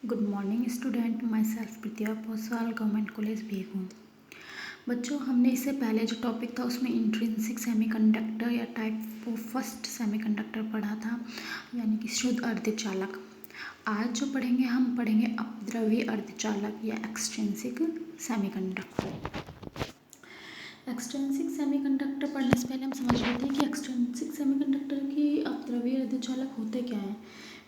Good morning student, myself Pratibha Poswal, government college Begu. बच्चों, हमने इससे पहले जो टॉपिक था उसमें इंट्रिंसिक सेमीकंडक्टर या टाइप ऑफ फर्स्ट सेमीकंडक्टर पढ़ा था, यानी कि शुद्ध अर्धचालक। आज जो पढ़ेंगे हम पढ़ेंगे अपद्रव्य अर्धचालक या एक्सट्रिंसिक सेमीकंडक्टर। एक्सट्रिंसिक सेमीकंडक्टर पढ़ने से पहले हम समझ लेते हैं कि एक्सट्रिंसिक सेमीकंडक्टर की अपद्रव्य अर्धचालक होते क्या हैं।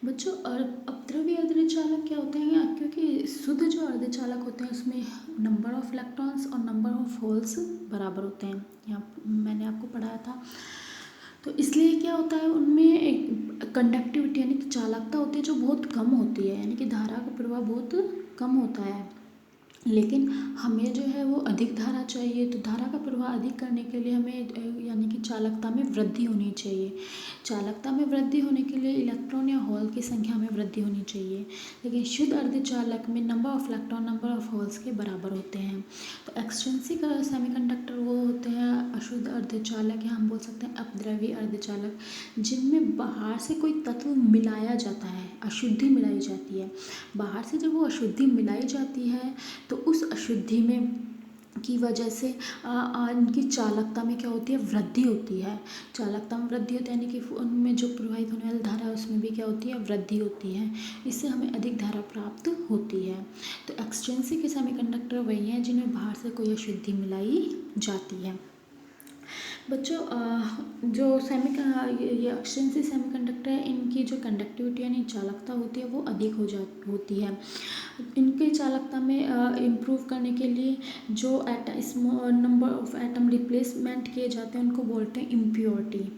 बच्चों, अपद्रव्य अर्धचालक क्या होते हैं? क्योंकि शुद्ध जो अर्धचालक होते हैं उसमें नंबर ऑफ इलेक्ट्रॉन्स और नंबर ऑफ होल्स बराबर होते हैं। यहाँ मैंने आपको पढ़ाया था। तो इसलिए क्या होता है, उनमें एक कंडक्टिविटी यानी कि चालकता होती है जो बहुत कम होती है, यानी कि धारा का प्रवाह बहुत कम होता है। लेकिन हमें जो है वो अधिक धारा चाहिए, तो धारा का प्रवाह अधिक करने के लिए हमें यानी कि चालकता में वृद्धि होनी चाहिए। चालकता में वृद्धि होने के लिए इलेक्ट्रॉन या होल की संख्या में वृद्धि होनी चाहिए। लेकिन शुद्ध अर्धचालक में number of electron number of holes के बराबर होते हैं। तो एक्सट्रिंसिक सेमीकंडक्टर वो होते हैं अशुद्ध अर्धचालक, या हम बोल सकते हैं अपद्रव्य अर्धचालक, जिनमें बाहर से कोई तत्व मिलाया जाता है, अशुद्धि मिलाई जाती है। बाहर से जब वो अशुद्धि मिलाई जाती है तो उस अशुद्धि में की वजह से इनकी चालकता में क्या होती है, वृद्धि होती है। चालकता में वृद्धि होती है यानी कि उनमें जो प्रवाहित होने वाली धारा है उसमें भी क्या होती है, वृद्धि होती है। इससे हमें अधिक धारा प्राप्त होती है। तो एक्सट्रिंसिक सेमीकंडक्टर वही हैं जिनमें बाहर से कोई अशुद्धि मिलाई जाती है। बच्चों, जो ये एक्सट्रिंसिक सेमीकंडक्टर है, इनकी जो कंडक्टिविटी यानी चालकता होती है वो अधिक होती है। इनकी चालकता में इम्प्रूव करने के लिए जो नंबर ऑफ एटम रिप्लेसमेंट किए जाते हैं उनको बोलते हैं इम्प्योरिटी।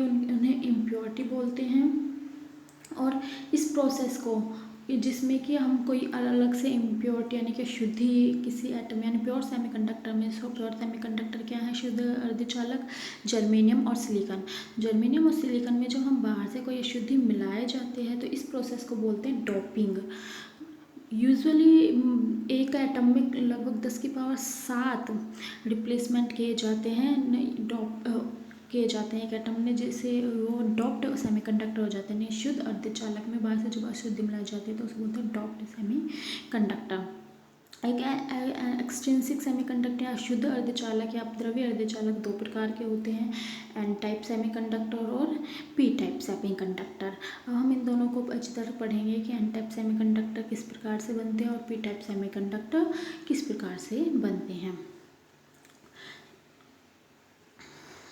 उन्हें इम्प्योरिटी बोलते हैं। और इस प्रोसेस को जिसमें कि हम कोई अलग से इम्प्योरिटी यानी कि शुद्धि किसी एटम यानी प्योर सेमीकंडक्टर में, इसको प्योर सेमीकंडक्टर क्या है, शुद्ध अर्धचालक, जर्मेनियम और सिलिकॉन। जर्मेनियम और सिलिकॉन में जब हम बाहर से कोई अशुद्धि मिलाए जाते हैं तो इस प्रोसेस को बोलते हैं डोपिंग। यूजुअली एक एटम में लगभग 10⁻7 रिप्लेसमेंट किए जाते हैं, किए जाते हैं एक एटम में, जिससे वो डॉप्ड सेमीकंडक्टर हो जाते हैं। शुद्ध अर्धचालक में बाहर से जब अशुद्धि मिलाई जाती है तो उसको बोलते हैं डॉप्ड सेमीकंडक्टर। एक एक्सट्रिंसिक सेमीकंडक्टर या शुद्ध अर्धचालक या अपद्रव्य अर्धचालक दो प्रकार के होते हैं, एन टाइप सेमीकंडक्टर और पी टाइप सेमीकंडक्टर। अब हम इन दोनों को अच्छी तरह पढ़ेंगे कि एन टाइप सेमीकंडक्टर किस प्रकार से बनते हैं और पी टाइप सेमीकंडक्टर किस प्रकार से बनते हैं।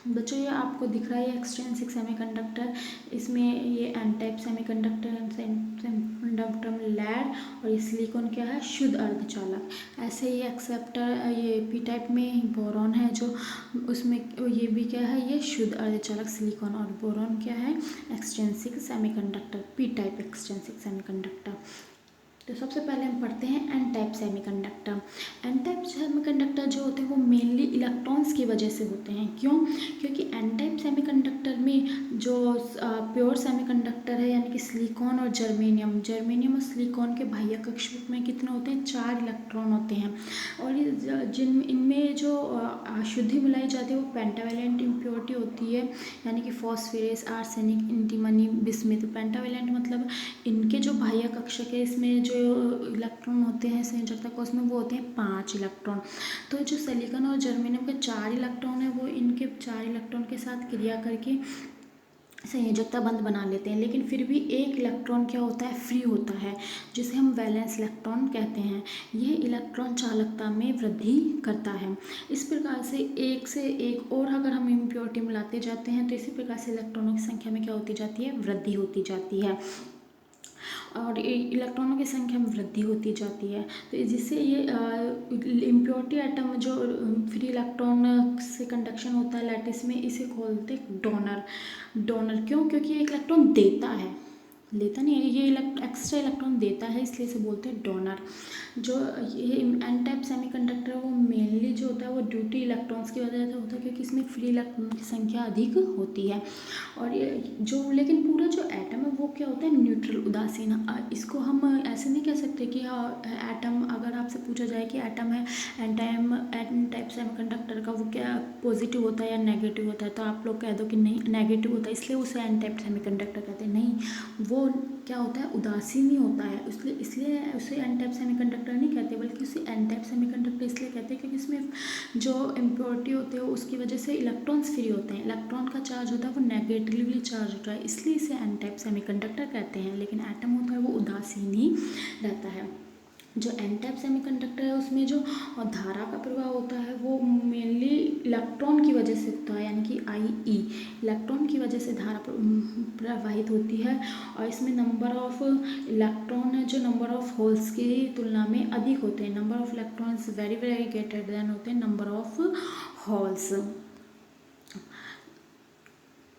बच्चों, ये आपको दिख रहा है एक्सट्रिंसिक सेमीकंडक्टर, इसमें ये एन टाइप सेमीकंडक्टर में लैड, और ये सिलिकॉन क्या है, शुद्ध अर्धचालक। ऐसे ही एक्सेप्टर ये पी टाइप में बोरॉन है, जो उसमें ये भी क्या है, ये शुद्ध अर्धचालक सिलिकॉन, और बोरॉन क्या है, extrinsic semiconductor, P type extrinsic semiconductor. तो सबसे पहले हम पढ़ते हैं N type semiconductor. N type semiconductor जो होते हैं वो मेनली इलेक्ट्रॉन्स की वजह से होते हैं। क्यों? क्योंकि एन टाइप सेमीकंडक्टर में जो प्योर सेमीकंडक्टर है यानी कि सिलिकॉन और जर्मेनियम और सिलिकॉन के बाह्य कक्ष में कितने होते हैं, 4 इलेक्ट्रॉन होते हैं। और इनमें जो अशुद्धि मिलाई जाती है वो पेंटावेलेंट इम्प्योरिटी होती है, यानी कि phosphorus, arsenic, antimony, bismuth. Pentavalent मतलब इनके जो बाह्य कक्षक है इसमें जो इलेक्ट्रॉन होते हैं संयोजकता कोष में वो होते हैं 5 इलेक्ट्रॉन। तो जो सिलिकॉन और जर्मेनियम के 4 इलेक्ट्रॉन है वो इनके 4 इलेक्ट्रॉन के साथ क्रिया करके संयोजकता बंध बना लेते हैं, लेकिन फिर भी एक इलेक्ट्रॉन क्या होता है, फ्री होता है, जिसे हम वैलेंस इलेक्ट्रॉन कहते हैं। यह इलेक्ट्रॉन चालकता में वृद्धि करता है। इस प्रकार से एक से एक और अगर हम इम्प्योरिटी मिलाते जाते हैं तो इसी प्रकार से इलेक्ट्रॉनों की संख्या में क्या होती जाती है, वृद्धि होती जाती है, और इलेक्ट्रॉनों की संख्या में वृद्धि होती जाती है। तो जिससे ये इम्प्योरिटी एटम जो फ्री इलेक्ट्रॉन से कंडक्शन होता है लैटिस में, इसे खोलते डोनर। क्यों? क्योंकि ये इलेक्ट्रॉन देता है, लेता नहीं है, ये एक्स्ट्रा इलेक्ट्रॉन देता है, इसलिए इसे बोलते हैं डोनर। जो ये एन टाइप सेमीकंडक्टर वो मेनली जो होता है वो ड्यूटी इलेक्ट्रॉन्स की वजह से होता है, क्योंकि इसमें फ्री इलेक्ट्रॉन की संख्या अधिक होती है। और ये जो लेकिन पूरा जो एटम है वो क्या होता है, न्यूट्रल, उदासीन। इसको हम ऐसे नहीं कह सकते कि एटम, अगर आपसे पूछा जाए कि एटम है एन टाइप सेमीकंडक्टर का, वो क्या पॉजिटिव होता है या नेगेटिव होता है, तो आप लोग कह दो कि नहीं नेगेटिव होता है, इसलिए उसे एन टाइप सेमीकंडक्टर कहते हैं। नहीं, वो वो क्या होता है, उदासीन नहीं होता है, इसलिए उसे एन टाइप सेमीकंडक्टर नहीं कहते, बल्कि उसे एन टाइप सेमीकंडक्टर इसलिए कहते हैं क्योंकि इसमें जो इम्प्योरिटी होते हैं उसकी वजह से इलेक्ट्रॉन्स फ्री होते हैं, इलेक्ट्रॉन का चार्ज होता है वो नेगेटिवली चार्ज होता है, इसलिए इसे एन टाइप सेमीकंडक्टर कहते हैं। लेकिन एटम होता है वो उदासीन ही रहता है। जो एन टाइप सेमीकंडक्टर है उसमें जो धारा का प्रवाह होता है वो मेनली इलेक्ट्रॉन की वजह से होता है, यानी कि आई इलेक्ट्रॉन की वजह से धारा प्रवाहित होती है। और इसमें नंबर ऑफ इलेक्ट्रॉन है जो नंबर ऑफ होल्स की तुलना में अधिक होते हैं, number of electrons very very greater than होते हैं नंबर ऑफ होल्स।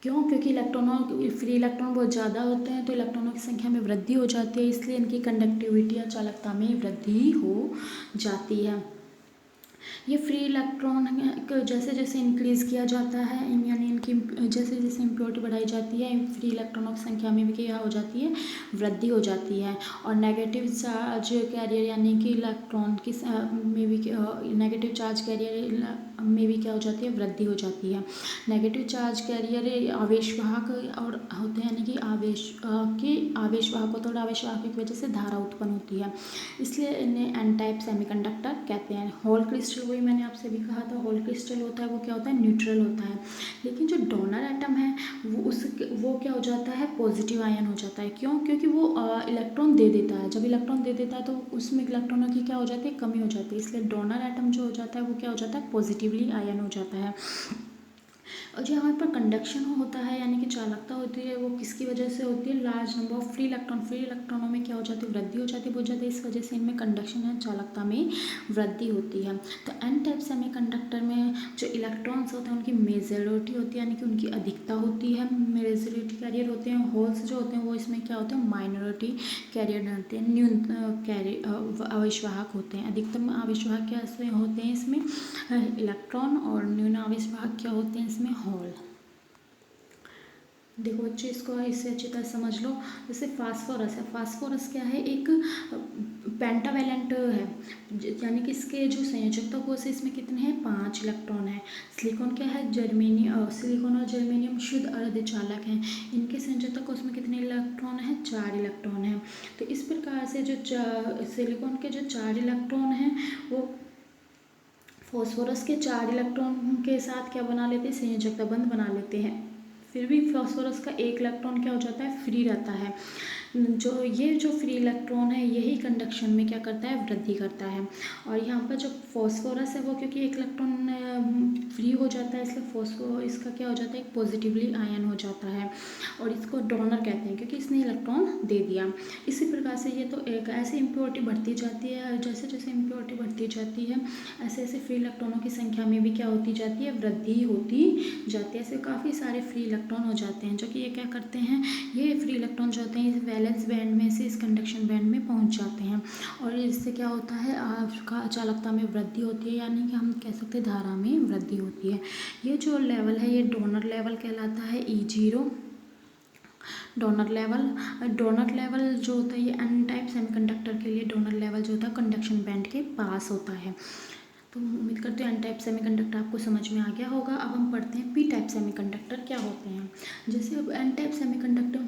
क्यों? क्योंकि इलेक्ट्रॉनों फ्री इलेक्ट्रॉन बहुत ज़्यादा होते हैं तो इलेक्ट्रॉनों की संख्या में वृद्धि हो जाती है, इसलिए इनकी कंडक्टिविटी या चालकता में वृद्धि हो जाती है। ये फ्री इलेक्ट्रॉन जैसे जैसे इंक्रीज़ किया जाता है, यानी इनकी जैसे जैसे इम्प्योरिटी बढ़ाई जाती है, फ्री इलेक्ट्रॉनों की संख्या में भी क्या हो जाती है, वृद्धि हो जाती है। और नेगेटिव चार्ज कैरियर यानी कि इलेक्ट्रॉन की में भी नेगेटिव चार्ज कैरियर में भी क्या हो जाती है, वृद्धि हो जाती है। नेगेटिव चार्ज कैरियर आवेशवाहक और होते हैं, यानी कि आवेशवाहक होते हैं और आवेशवाहक की वजह से धारा उत्पन्न होती है, इसलिए इन्हें एन टाइप सेमीकंडक्टर कहते हैं। होल क्रिस्टल, वही मैंने आपसे भी कहा था, होल क्रिस्टल होता है वो क्या होता है, न्यूट्रल होता है। लेकिन जो डोनर एटम है वो क्या हो जाता है, पॉजिटिव आयन हो जाता है। क्यों? क्योंकि वो इलेक्ट्रॉन दे देता है, जब इलेक्ट्रॉन दे देता है तो उसमें इलेक्ट्रॉनों की क्या हो जाती है, कमी हो जाती है, इसलिए डोनर एटम जो हो जाता है वो क्या हो जाता है, पॉजिटिवली आयन हो जाता है। और जो हमारे पर कंडक्शन होता है यानी कि चालकता होती है वो किसकी वजह से होती है, लार्ज नंबर ऑफ फ्री इलेक्ट्रॉनों में क्या हो जाती है, वृद्धि हो जाती है बहुत ज़्यादा, इस वजह से इनमें कंडक्शन या चालकता में वृद्धि होती है। तो एन टाइप सेमीकंडक्टर में जो इलेक्ट्रॉन्स होते हैं उनकी मेजॉरिटी होती है, यानी कि उनकी अधिकता होती है, मेजॉरिटी कैरियर होते हैं। होल्स जो होते हैं वो इसमें क्या होते हैं, माइनॉरिटी कैरियर होते हैं, न्यून आवेशवाहक होते हैं। अधिकतम आवेशवाहक क्या होते हैं इसमें, इलेक्ट्रॉन, और न्यून आवेशवाहक क्या होते हैं इसमें, होल। देखो बच्चे इसको इससे अच्छी तरह समझ लो। जैसे फास्फोरस है, फास्फोरस क्या है, एक पेंटावेलेंट है, यानी कि इसके जो संयोजकता कोष है इसमें कितने हैं, 5 इलेक्ट्रॉन है। सिलिकॉन क्या है, सिलिकॉन और जर्मेनियम शुद्ध अर्धचालक हैं, इनके संयोजकता कोष में कितने इलेक्ट्रॉन है, 4 इलेक्ट्रॉन है। तो इस प्रकार से जो सिलिकॉन के जो 4 इलेक्ट्रॉन हैं वो फास्फोरस के 4 इलेक्ट्रॉन के साथ क्या बना लेते हैं, संयोजकता बंध बना लेते हैं। फिर भी फास्फोरस का 1 इलेक्ट्रॉन क्या हो जाता है, फ्री रहता है। जो फ्री इलेक्ट्रॉन है यही कंडक्शन में क्या करता है, वृद्धि करता है। और यहाँ पर जो फास्फोरस है वो क्योंकि 1 इलेक्ट्रॉन फ्री हो जाता है, इसलिए इसका क्या हो जाता है, एक पॉजिटिवली आयन हो जाता है, और इसको डोनर कहते हैं क्योंकि इसने इलेक्ट्रॉन दे दिया। इसी प्रकार से ये तो एक ऐसे इम्प्योरिटी बढ़ती जाती है, जैसे जैसे इम्प्योरिटी बढ़ती जाती है ऐसे ऐसे फ्री इलेक्ट्रॉनों की संख्या में भी क्या होती जाती है, वृद्धि होती जाती है। ऐसे काफ़ी सारे फ्री इलेक्ट्रॉन हो जाते हैं जो कि ये क्या करते हैं, ये फ्री इलेक्ट्रॉन जो होते हैं इस वैलेंस बैंड में से इस कंडक्शन बैंड में पहुंच जाते हैं, और इससे क्या होता है, आपका चालकता में वृद्धि होती है, यानी कि हम कह सकते हैं धारा में वृद्धि होती है। ये जो लेवल है ये डोनर लेवल कहलाता है, E0 डोनर लेवल जो होता है ये एन टाइप सेमीकंडक्टर के लिए डोनर लेवल जो होता है कंडक्शन बैंड के पास होता है। तो उम्मीद करते हैं एन टाइप सेमीकंडक्टर आपको समझ में आ गया होगा। अब हम पढ़ते हैं पी टाइप सेमीकंडक्टर क्या होते हैं। जैसे अब N type semiconductor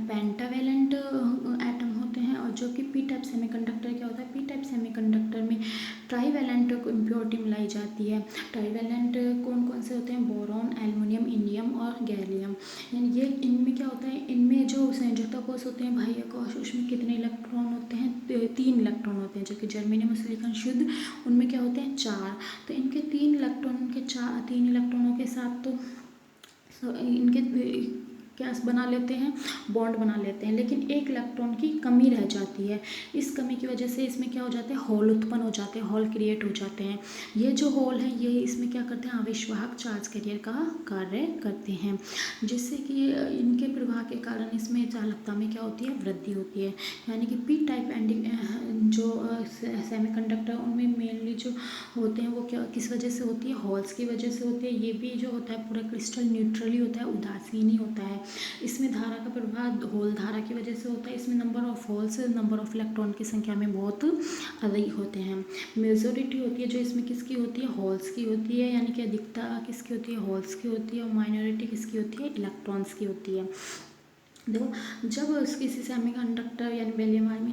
pentavalent atom होते हैं, और जो कि पी टाइप सेमीकंडक्टर क्या होता है, पी टाइप सेमीकंडक्टर में ट्राईवेलेंट इम्प्योरिटी मिलाई जाती है। ट्राईवेलेंट कौन कौन से होते हैं, बोरॉन, एल्युमिनियम, इंडियम और गैलियम। यानी ये इनमें क्या होता है, इनमें जो संयोजकता कोष होते हैं बाह्य कोष, उसमें कितने इलेक्ट्रॉन होते हैं, 3 इलेक्ट्रॉन होते हैं, जबकि जर्मेनियम और सिलिकॉन शुद्ध उनमें क्या होते हैं, 4। तो इनके 3 इलेक्ट्रॉनों के साथ तो इनके क्या बना लेते हैं, बॉन्ड बना लेते हैं, लेकिन 1 इलेक्ट्रॉन की कमी रह जाती है। इस कमी की वजह से इसमें क्या हो जाते हैं, होल उत्पन्न हो जाते हैं, होल क्रिएट हो जाते हैं। ये जो होल है ये इसमें क्या करते हैं, आवेशवाहक चार्ज कैरियर का कार्य करते हैं, जिससे कि इनके प्रवाह के कारण इसमें चालकता में क्या होती है, वृद्धि होती है। यानी कि पी टाइप जो सेमीकंडक्टर उनमें मेनली जो होते हैं वो क्या किस वजह से होती है, होल्स की वजह से होती है। ये भी जो होता है पूरा क्रिस्टल न्यूट्रली होता है, उदासीन ही होता है। इसमें धारा का प्रभाव होल धारा की वजह से होता है। इसमें number of holes number of electron की संख्या में बहुत अधिक होते हैं। मेजॉरिटी होती है जो इसमें किसकी होती है, होल्स की होती है, यानी कि अधिकता किसकी होती है, होल्स की होती है, और माइनॉरिटी किसकी होती है, इलेक्ट्रॉन्स की होती है। देखो, जब किसी सेमीकंडक्टर यानी gallium argon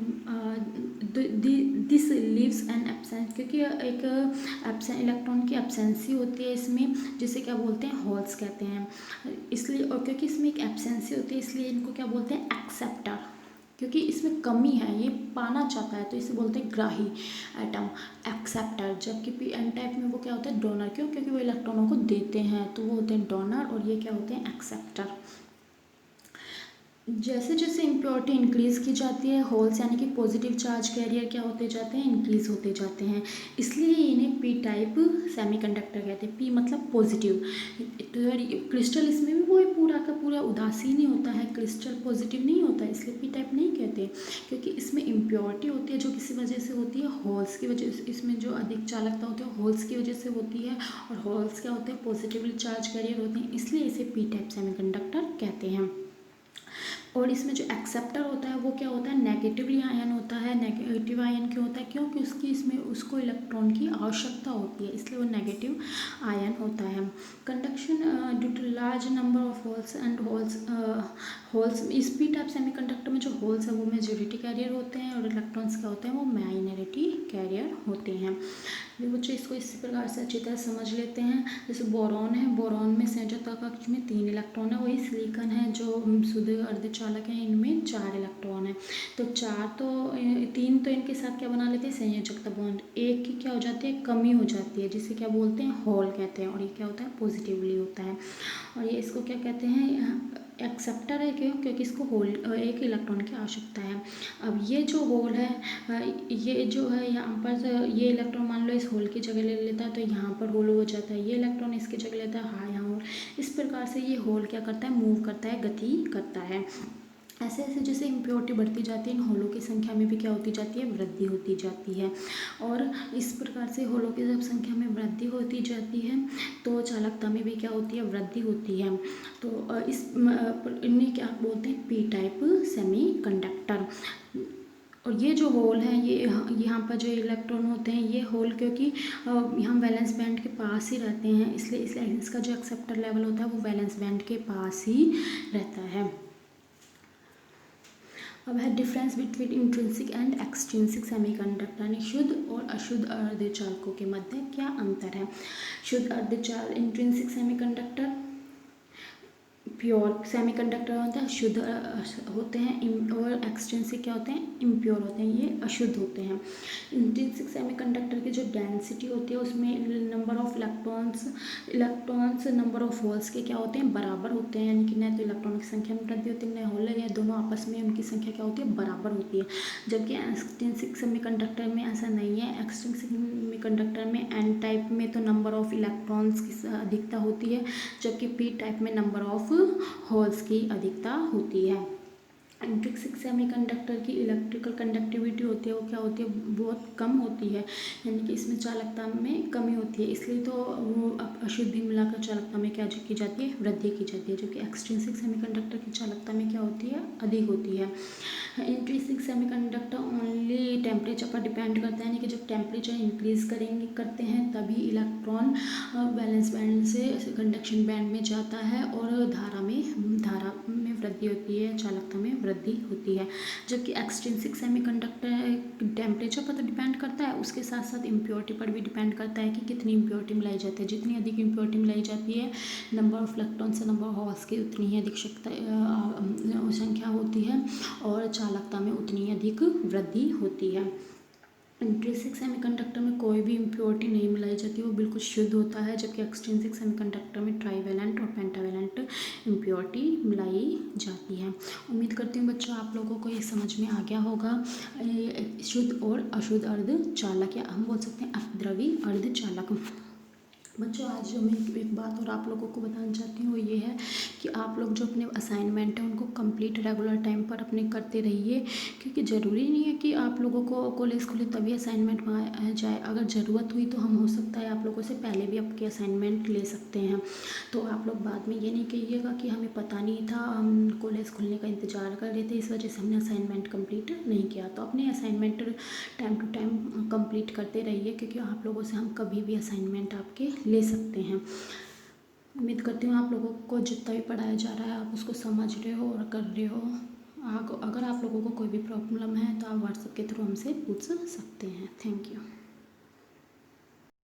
this leaves an absence, क्योंकि एक इलेक्ट्रॉन की एब्सेंसी होती है इसमें, जिसे क्या बोलते हैं, होल्स कहते हैं। इसलिए, और क्योंकि इसमें एक एब्सेंसी होती है इसलिए इनको क्या बोलते हैं, एक्सेप्टर। क्योंकि इसमें कमी है, ये पाना चाहता है, तो इसे बोलते हैं ग्राही एटम, एक्सेप्टर। जबकि पी एन टाइप में वो क्या होता है, डोनर। क्यों? क्योंकि वो इलेक्ट्रॉनों को देते हैं, तो वो होते हैं डोनर, और ये क्या होते हैं, एक्सेप्टर। जैसे जैसे इम्प्योरिटी इंक्रीज़ की जाती है, होल्स यानी कि पॉजिटिव चार्ज कैरियर क्या होते जाते हैं, इंक्रीज़ होते जाते हैं। इसलिए इन्हें पी टाइप सेमीकंडक्टर कहते हैं। पी मतलब पॉजिटिव। तो क्रिस्टल इसमें भी वो पूरा का पूरा उदासीन ही होता है, क्रिस्टल पॉजिटिव नहीं होता है, इसलिए पी टाइप नहीं कहते, क्योंकि इसमें इम्प्योरिटी होती है जो किसी वजह से होती है, होल्स की वजह से। इसमें जो अधिक चालकता होती है होल्स की वजह से होती है, और होल्स क्या होते हैं, पॉजिटिवली चार्ज कैरियर होते हैं, इसलिए इसे पी टाइप सेमीकंडक्टर कहते हैं। और इसमें जो एक्सेप्टर होता है वो क्या होता है, नेगेटिवली आयन होता है। नेगेटिव आयन क्यों होता है, क्योंकि इसमें उसको इलेक्ट्रॉन की आवश्यकता होती है, इसलिए वो नेगेटिव आयन होता है। Conduction due to large number of holes and holes इस पी टाइप सेमीकंडक्टर में जो होल्स है वो मेजॉरिटी कैरियर होते हैं, और इलेक्ट्रॉन्स क्या होते हैं, वो माइनॉरिटी कैरियर होते हैं। बच्चों, इसको इसी प्रकार से अच्छी तरह समझ लेते हैं। जैसे बोरॉन है, बोरॉन में संयोजकता कक्ष में 3 इलेक्ट्रॉन है। वही सिलिकॉन है जो शुद्ध अर्धचालक है, इनमें 4 इलेक्ट्रॉन है। तो 3 तो इनके साथ क्या बना लेते हैं, संयोजकता बॉन्ड। एक की क्या हो जाती है, कमी हो जाती है, जिसे क्या बोलते हैं, होल कहते हैं, और ये क्या होता है, पॉजिटिवली होता है। और ये इसको क्या कहते हैं, एक्सेप्टर है। क्यों? क्योंकि इसको होल एक इलेक्ट्रॉन की आवश्यकता है। अब ये जो होल है, ये जो है यहाँ पर ये इलेक्ट्रॉन मान लो इस होल की जगह ले लेता है, तो यहाँ पर होल हो जाता है। ये इलेक्ट्रॉन इसकी जगह लेता है, हाँ, यहाँ होल। इस प्रकार से ये होल क्या करता है, मूव करता है, गति करता है। ऐसे ऐसे जैसे इम्प्योरिटी बढ़ती जाती है, इन होलों की संख्या में भी क्या होती जाती है, वृद्धि होती जाती है। और इस प्रकार से होलों की जब संख्या में वृद्धि होती जाती है, तो चालकता में भी क्या होती है, वृद्धि होती है। तो इन्हें क्या बोलते हैं, पी टाइप सेमीकंडक्टर। और ये जो होल है, ये यहाँ पर जो इलेक्ट्रॉन होते हैं, ये होल क्योंकि यहाँ वैलेंस बैंड के पास ही रहते हैं, इसलिए इसका जो एक्सेप्टर लेवल होता है वो वैलेंस बैंड के पास ही रहता है। अब है difference between intrinsic and extrinsic semiconductor, यानी शुद्ध और अशुद्ध अर्धचालकों के मध्य क्या अंतर है। शुद्ध अर्धचालक इंट्रिंसिक सेमीकंडक्टर प्योर सेमीकंडक्टर होता है, शुद्ध होते हैं, और एक्सट्रिंसिक क्या होते हैं, इम्प्योर होते हैं, ये अशुद्ध होते हैं। इंट्रिंसिक सेमीकंडक्टर की जो डेंसिटी होती है उसमें number of electrons number of holes के क्या होते हैं, बराबर होते हैं, यानी कि न तो इलेक्ट्रॉन की संख्या में वृद्धि होती है, न होल है, दोनों आपस में उनकी संख्या क्या होती है, बराबर होती है। जबकि एक्सट्रिंसिक सेमीकंडक्टर में ऐसा नहीं है। एक्सट्रिंसिक सेमीकंडक्टर में एन टाइप में तो नंबर ऑफ इलेक्ट्रॉन्स की अधिकता होती है, जबकि पी टाइप में नंबर ऑफ होल्स की अधिकता होती है। इंट्रिंसिक सेमीकंडक्टर की इलेक्ट्रिकल कंडक्टिविटी होती है वो क्या होती है, बहुत कम होती है, यानी कि इसमें चालकता में कमी होती है, इसलिए तो वो अशुद्धि मिलाकर चालकता में क्या की जाती है, वृद्धि की जाती है। जबकि एक्सट्रिंसिक सेमीकंडक्टर की चालकता में क्या होती है, अधिक होती है। इंट्रिंसिक सेमीकंडक्टर ओनली टेम्परेचर पर डिपेंड करता है, यानी कि जब टेम्परेचर इंक्रीज करते हैं तभी इलेक्ट्रॉन वैलेंस बैंड से कंडक्शन बैंड में जाता है, और धारा में वृद्धि होती है, चालकता में वृद्धि होती है। जबकि एक्सट्रिंसिक सेमीकंडक्टर टेम्परेचर पर तो डिपेंड करता है, उसके साथ साथ इम्प्योरिटी पर भी डिपेंड करता है कि कितनी इम्प्योरिटी मिलाई जाती है। जितनी अधिक इम्प्योरिटी मिलाई जाती है, नंबर ऑफ इलेक्ट्रॉन से नंबर ऑफ होल्स की उतनी ही अधिक संख्या होती है, और चालकता में उतनी ही अधिक वृद्धि होती है। इंट्रिंसिक सेमीकंडक्टर में कोई भी इम्प्योरिटी नहीं मिलाई जाती, वो बिल्कुल शुद्ध होता है। जबकि एक्सट्रिंसिक सेमीकंडक्टर में ट्राईवैलेंट और पेंटावैलेंट इम्प्योरिटी मिलाई जाती है। उम्मीद करती हूँ बच्चों आप लोगों को ये समझ में आ गया होगा। शुद्ध और अशुद्ध अर्धचालक, या हम बोल सकते हैं अपद्रवी अर्धचालक। बच्चों, आज जो मैं एक बात और आप लोगों को बताना चाहती हूँ वो ये है कि आप लोग जो अपने असाइनमेंट है उनको कंप्लीट रेगुलर टाइम पर अपने करते रहिए, क्योंकि ज़रूरी नहीं है कि आप लोगों को कॉलेज खुले तभी असाइनमेंट आ जाए। अगर ज़रूरत हुई तो हम हो सकता है आप लोगों से पहले भी आपके असाइनमेंट ले सकते हैं। तो आप लोग बाद में ये नहीं कहिएगा कि हमें पता नहीं था, हम कॉलेज खुलने का इंतज़ार कर रहे थे, इस वजह से हमने असाइनमेंट कंप्लीट नहीं किया। तो अपने assignment time to time complete करते रहिए, क्योंकि आप लोगों से हम कभी भी असाइनमेंट आपके ले सकते हैं। उम्मीद करती हूँ आप लोगों को जितना भी पढ़ाया जा रहा है आप उसको समझ रहे हो और कर रहे हो। अगर आप लोगों को कोई भी प्रॉब्लम है तो आप व्हाट्सएप के थ्रू हमसे पूछ सकते हैं। Thank you.